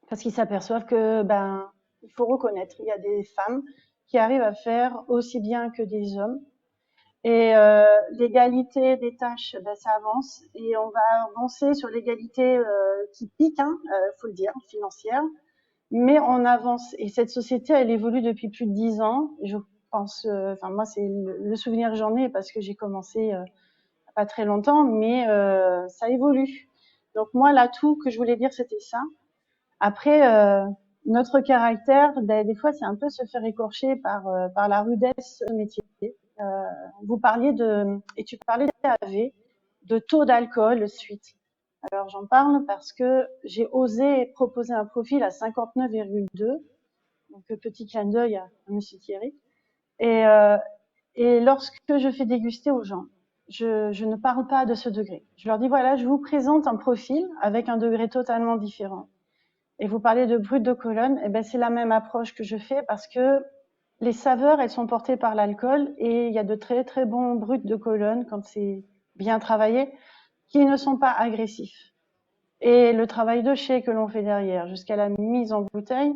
parce qu'ils s'aperçoivent que il faut reconnaître, il y a des femmes qui arrivent à faire aussi bien que des hommes. Et l'égalité des tâches, ça avance et on va avancer sur l'égalité qui pique, faut le dire, financière. Mais on avance et cette société, elle évolue depuis plus de 10 ans. Je pense, moi c'est le souvenir que j'en ai parce que j'ai commencé pas très longtemps, mais ça évolue. Donc moi, l'atout que je voulais dire, c'était ça. Après, notre caractère, des fois, c'est un peu se faire écorcher par la rudesse métier. Vous parliez et tu parlais d'AV, de taux d'alcool suite. Alors j'en parle parce que j'ai osé proposer un profil à 59,2, donc petit clin d'œil à Monsieur Thierry. Et lorsque je fais déguster aux gens, je ne parle pas de ce degré. Je leur dis voilà, je vous présente un profil avec un degré totalement différent. Et vous parlez de brut de colonne, et ben c'est la même approche que je fais parce que les saveurs, elles sont portées par l'alcool et il y a de très très bons bruts de colonne quand c'est bien travaillé qui ne sont pas agressifs. Et le travail de chai que l'on fait derrière jusqu'à la mise en bouteille,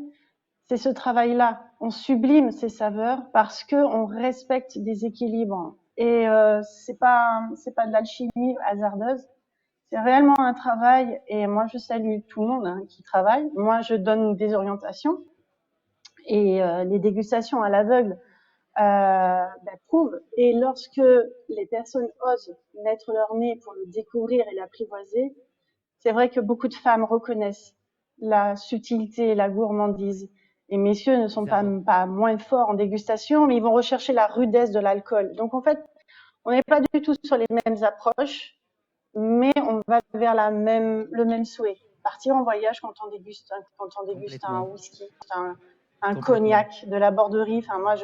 c'est ce travail-là. On sublime ces saveurs parce que on respecte des équilibres. Et c'est pas de l'alchimie hasardeuse. C'est réellement un travail. Et moi, je salue tout le monde qui travaille. Moi, je donne des orientations. Et les dégustations à l'aveugle prouvent. Et lorsque les personnes osent mettre leur nez pour le découvrir et l'apprivoiser, c'est vrai que beaucoup de femmes reconnaissent la subtilité et la gourmandise. Les messieurs ne sont pas moins forts en dégustation, mais ils vont rechercher la rudesse de l'alcool. Donc en fait, on n'est pas du tout sur les mêmes approches, mais on va vers le même souhait. Partir en voyage quand on déguste un whisky, un cognac de la Borderie. Enfin, moi,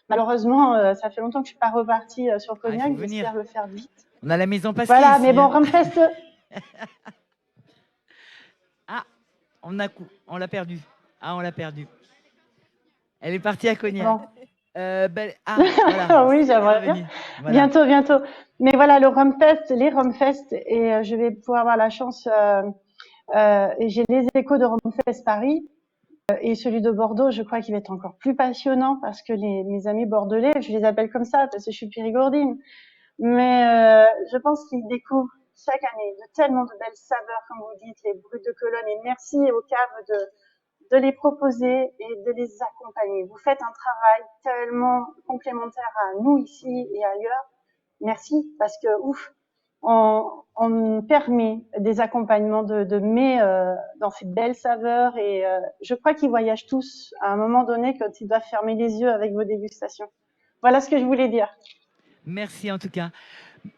malheureusement, ça fait longtemps que je suis pas repartie sur le cognac. J'espère le faire vite. On a la maison Pasquier. Voilà, ici, mais bon, Rumfest. Ah, on l'a perdu. Ah, on l'a perdu. Elle est partie à Cognac. Bon. Voilà. Oui, j'aimerais bien. Voilà. Bientôt. Mais voilà, les Rumfest, et je vais pouvoir avoir la chance. Et j'ai les échos de Rumfest Paris. Et celui de Bordeaux, je crois qu'il va être encore plus passionnant parce que mes amis bordelais, je les appelle comme ça parce que je suis périgourdine. Mais je pense qu'ils découvrent chaque année de tellement de belles saveurs, comme vous dites, les bruts de colonne. Et merci aux caves de les proposer et de les accompagner. Vous faites un travail tellement complémentaire à nous ici et ailleurs. Merci parce que on permet des accompagnements de mets dans ces belles saveurs et je crois qu'ils voyagent tous à un moment donné quand ils doivent fermer les yeux avec vos dégustations. Voilà ce que je voulais dire. Merci en tout cas.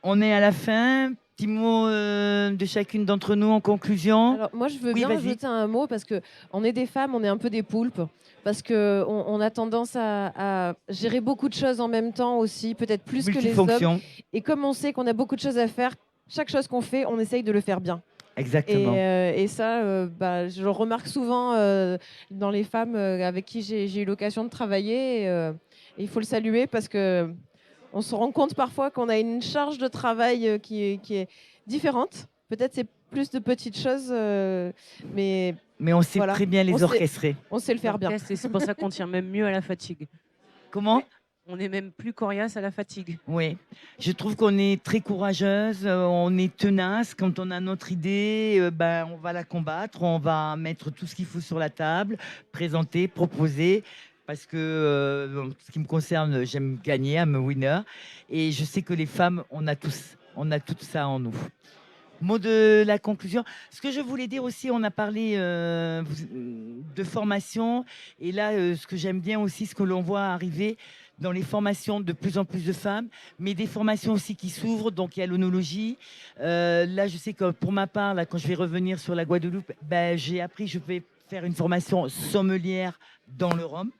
On est à la fin. Petit mot de chacune d'entre nous en conclusion. Alors, moi, je veux bien ajouter un mot parce qu'on est des femmes, on est un peu des poulpes. Parce qu'on a tendance à gérer beaucoup de choses en même temps aussi, peut-être plus que les hommes. Et comme on sait qu'on a beaucoup de choses à faire, chaque chose qu'on fait, on essaye de le faire bien. Exactement. Et ça, je le remarque souvent dans les femmes avec qui j'ai eu l'occasion de travailler. Et il faut le saluer parce que on se rend compte parfois qu'on a une charge de travail qui est différente. Peut-être c'est plus de petites choses, mais on sait très bien les orchestrer. On sait le faire bien. C'est pour ça qu'on tient même mieux à la fatigue. Comment ? On est même plus coriace à la fatigue. Oui, je trouve qu'on est très courageuse, on est tenace. Quand on a notre idée, ben, on va la combattre, on va mettre tout ce qu'il faut sur la table, présenter, proposer. Parce que, en ce qui me concerne, j'aime gagner, I'm a winner. Et je sais que les femmes, on a tout ça en nous. Mot de la conclusion. Ce que je voulais dire aussi, on a parlé de formation. Et là, ce que j'aime bien aussi, ce que l'on voit arriver dans les formations, de plus en plus de femmes, mais des formations aussi qui s'ouvrent. Donc, il y a l'onologie. Là, je sais que pour ma part, là, quand je vais revenir sur la Guadeloupe, ben, j'ai appris, je vais faire une formation sommelière dans le rhum,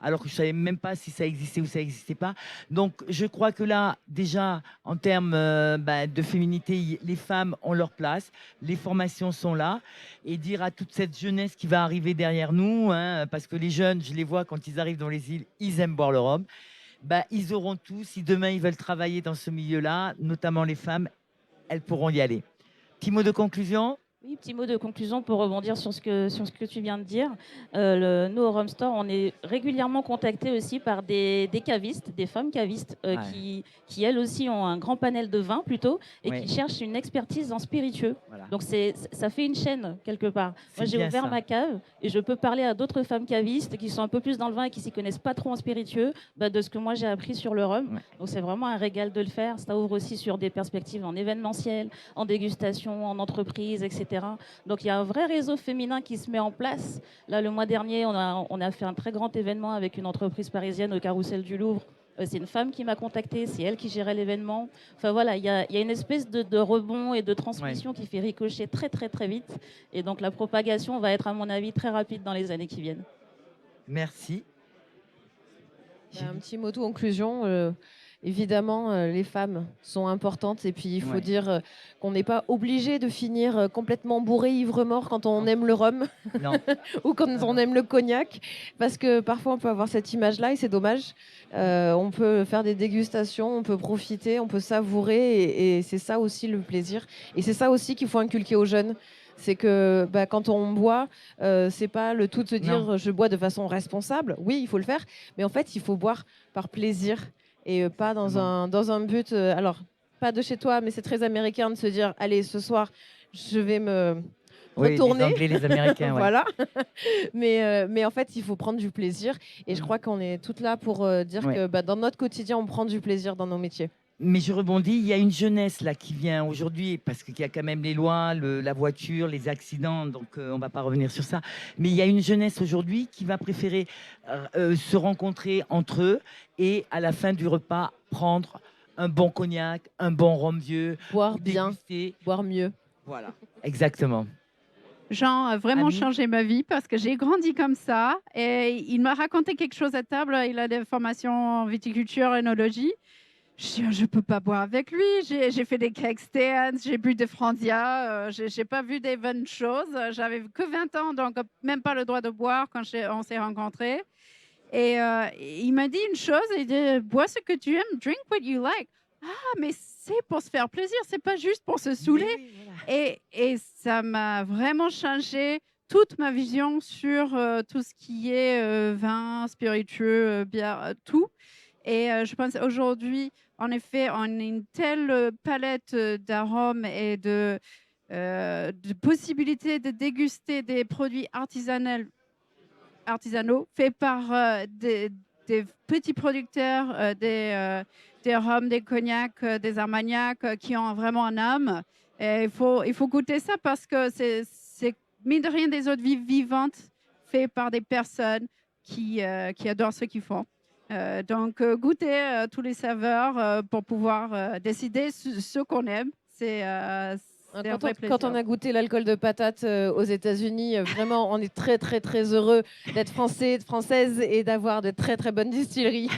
alors que je ne savais même pas si ça existait ou ça n'existait pas. Donc, je crois que là, déjà, en termes de féminité, les femmes ont leur place, les formations sont là, et dire à toute cette jeunesse qui va arriver derrière nous, hein, parce que les jeunes, je les vois quand ils arrivent dans les îles, ils aiment boire le rhum, ils auront tout. Si demain, ils veulent travailler dans ce milieu-là, notamment les femmes, elles pourront y aller. Petit mot de conclusion? Oui, petit mot de conclusion pour rebondir sur ce que tu viens de dire. Nous, au Rum Store, on est régulièrement contactés aussi par des cavistes, des femmes cavistes, Ouais. qui, elles aussi, ont un grand panel de vins plutôt, et Ouais. qui cherchent une expertise en spiritueux. Voilà. Donc, ça fait une chaîne, quelque part. C'est Moi, j'ai bien ouvert ça. ma cave, et je peux parler à d'autres femmes cavistes qui sont un peu plus dans le vin et qui s'y connaissent pas trop en spiritueux, de ce que moi, j'ai appris sur le rhum. Ouais. Donc, c'est vraiment un régal de le faire. Ça ouvre aussi sur des perspectives en événementiel, en dégustation, en entreprise, etc. Donc, il y a un vrai réseau féminin qui se met en place. Là, le mois dernier, on a fait un très grand événement avec une entreprise parisienne au Carrousel du Louvre. C'est une femme qui m'a contactée, c'est elle qui gérait l'événement. Enfin voilà, il y a une espèce de rebond et de transmission qui fait ricocher très très très vite. Et donc la propagation va être, à mon avis, très rapide dans les années qui viennent. Merci. Un petit mot de conclusion. Évidemment, les femmes sont importantes et puis il faut Ouais. dire qu'on n'est pas obligé de finir complètement bourré, ivre-mort quand on aime le rhum Non. ou quand on aime le cognac, parce que parfois on peut avoir cette image-là et c'est dommage. On peut faire des dégustations, on peut profiter, on peut savourer et c'est ça aussi le plaisir. Et c'est ça aussi qu'il faut inculquer aux jeunes. C'est que quand on boit, c'est pas le tout de se dire je bois de façon responsable. Oui, il faut le faire, mais en fait, il faut boire par plaisir et pas dans un but. Alors, pas de chez toi, mais c'est très américain de se dire allez, ce soir, je vais me retourner. Les Anglais, les Américains, ouais. Voilà. mais en fait, il faut prendre du plaisir. Et je crois qu'on est toutes là pour dire que dans notre quotidien, on prend du plaisir dans nos métiers. Mais je rebondis, il y a une jeunesse là qui vient aujourd'hui, parce qu'il y a quand même les lois, la voiture, les accidents, donc on ne va pas revenir sur ça. Mais il y a une jeunesse aujourd'hui qui va préférer se rencontrer entre eux et à la fin du repas prendre un bon cognac, un bon rhum vieux, Boire bien, déguster. boire mieux. Voilà, exactement. Jean a vraiment Annie? changé ma vie parce que j'ai grandi comme ça. Et il m'a raconté quelque chose à table. Il a des formations en viticulture, œnologie. Je ne peux pas boire avec lui. J'ai fait des cake stands, j'ai bu des Frandia, j'ai pas vu des bonnes choses. J'avais que 20 ans, donc même pas le droit de boire quand on s'est rencontrés. Et il m'a dit une chose, il dit « Bois ce que tu aimes, drink what you like ». Ah, mais c'est pour se faire plaisir, c'est pas juste pour se saouler. Oui, voilà. Et ça m'a vraiment changé toute ma vision sur tout ce qui est vin, spiritueux, bière, tout. Et je pense aujourd'hui, en effet, on a une telle palette d'arômes et de possibilités de déguster des produits artisanaux faits par des petits producteurs, des rhums, des cognacs, des armagnacs qui ont vraiment un âme. Et il faut goûter ça parce que c'est mine de rien des eaux de vie vivantes faites par des personnes qui adorent ce qu'ils font. Donc, goûter tous les saveurs pour pouvoir décider ce qu'on aime, c'est un vrai plaisir. Quand on a goûté l'alcool de patate aux États-Unis, vraiment, on est très, très, très heureux d'être français, de française et d'avoir de très, très bonnes distilleries.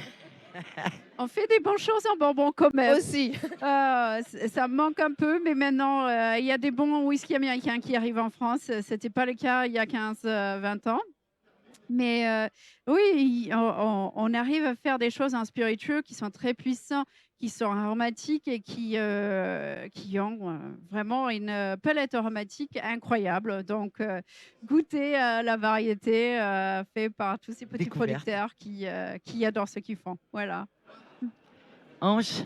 On fait des bonnes choses en Bourbon quand même. Aussi. Ça me manque un peu, mais maintenant, il y a des bons whisky américains qui arrivent en France. Ce n'était pas le cas il y a 15-20 ans. Mais oui, on arrive à faire des choses en spiritueux qui sont très puissants, qui sont aromatiques et qui ont vraiment une palette aromatique incroyable. Donc, goûtez à la variété faite par tous ces petits Découverte. producteurs qui adorent ce qu'ils font. Voilà. Ange?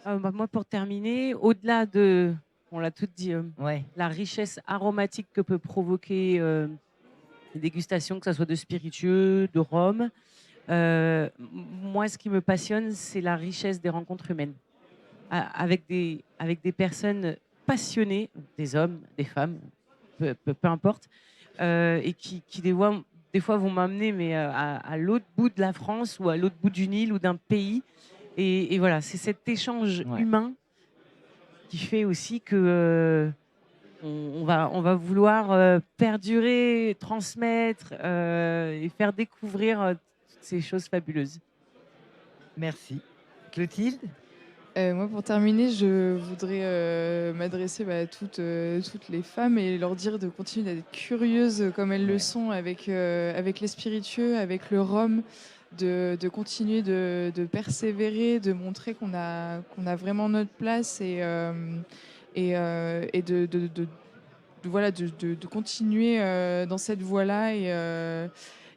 Moi, pour terminer, au-delà de, on l'a tout dit, Ouais. la richesse aromatique que peut provoquer les dégustations, que ce soit de spiritueux, de rhum, moi, ce qui me passionne, c'est la richesse des rencontres humaines. Avec des personnes passionnées, des hommes, des femmes, peu importe, et qui des fois vont m'amener mais à l'autre bout de la France ou à l'autre bout d'une île ou d'un pays. Et voilà, c'est cet échange humain qui fait aussi que on va vouloir perdurer, transmettre et faire découvrir toutes ces choses fabuleuses. Merci. Clotilde? Moi, pour terminer, je voudrais m'adresser à toutes les femmes et leur dire de continuer d'être curieuses comme elles le sont avec les spiritueux, avec le rhum, de continuer de persévérer, de montrer qu'on a vraiment notre place et voilà, de continuer dans cette voie-là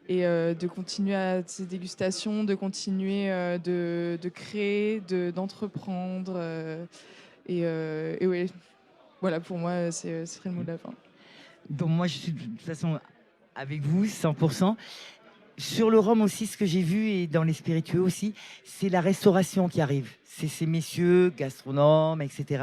et de continuer à ces dégustations, de continuer de créer, d'entreprendre. Et ouais, voilà, pour moi, ce serait le mot de la fin. Donc moi, je suis de toute façon avec vous, 100%. Sur le rhum aussi, ce que j'ai vu, et dans les spiritueux aussi, c'est la restauration qui arrive. C'est ces messieurs, gastronomes, etc.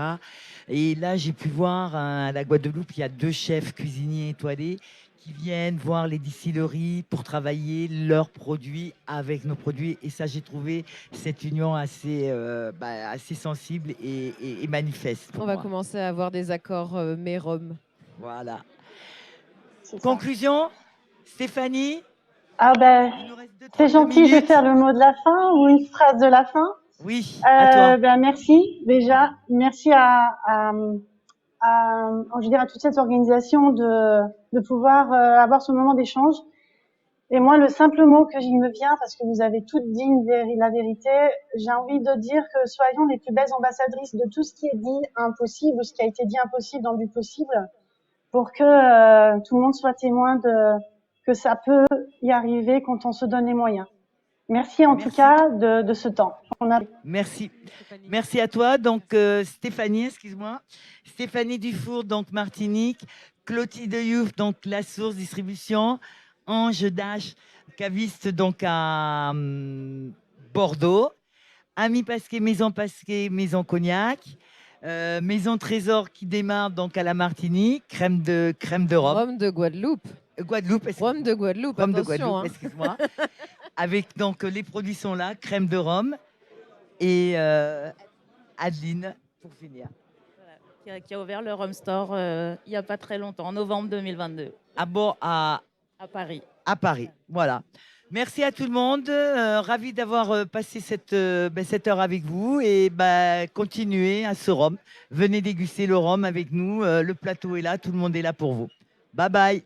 Et là, j'ai pu voir à la Guadeloupe, il y a 2 chefs cuisiniers étoilés qui viennent voir les distilleries pour travailler leurs produits avec nos produits. Et ça, j'ai trouvé cette union assez sensible et manifeste. On va commencer à avoir des accords mais-rhum. Voilà. Conclusion, Stéphanie? Ah ben, c'est gentil, je vais faire le mot de la fin ou une phrase de la fin. Oui, à toi. Ben merci déjà, merci je dirais à toute cette organisation de pouvoir avoir ce moment d'échange. Et moi, le simple mot que j'y me vient, parce que vous avez toutes dit la vérité, j'ai envie de dire que soyons les plus belles ambassadrices de tout ce qui est dit impossible ou ce qui a été dit impossible dans du possible, pour que tout le monde soit témoin que ça peut y arriver quand on se donne les moyens. Merci en tout cas de ce temps. Merci. Merci à toi. Donc, Stéphanie, excuse-moi. Stéphanie Dufour, donc Martinique. Clotilde Youf, donc La Source Distribution. Ange Dash, caviste donc à Bordeaux. Ami Pasquet, Maison Cognac. Maison Trésor qui démarre donc à la Martinique. Crème de rhum. Rhum de Guadeloupe. Rhum de Guadeloupe, Rhum de attention. Guadeloupe, excuse-moi. Avec donc les produits sont là, crème de rhum et Adeline pour finir. Voilà, qui a ouvert le Rhum Store il n'y a pas très longtemps, en novembre 2022. À Paris. À Paris, voilà. Merci à tout le monde. Ravi d'avoir passé cette heure avec vous et continuez à ce rhum. Venez déguster le rhum avec nous. Le plateau est là, tout le monde est là pour vous. Bye bye.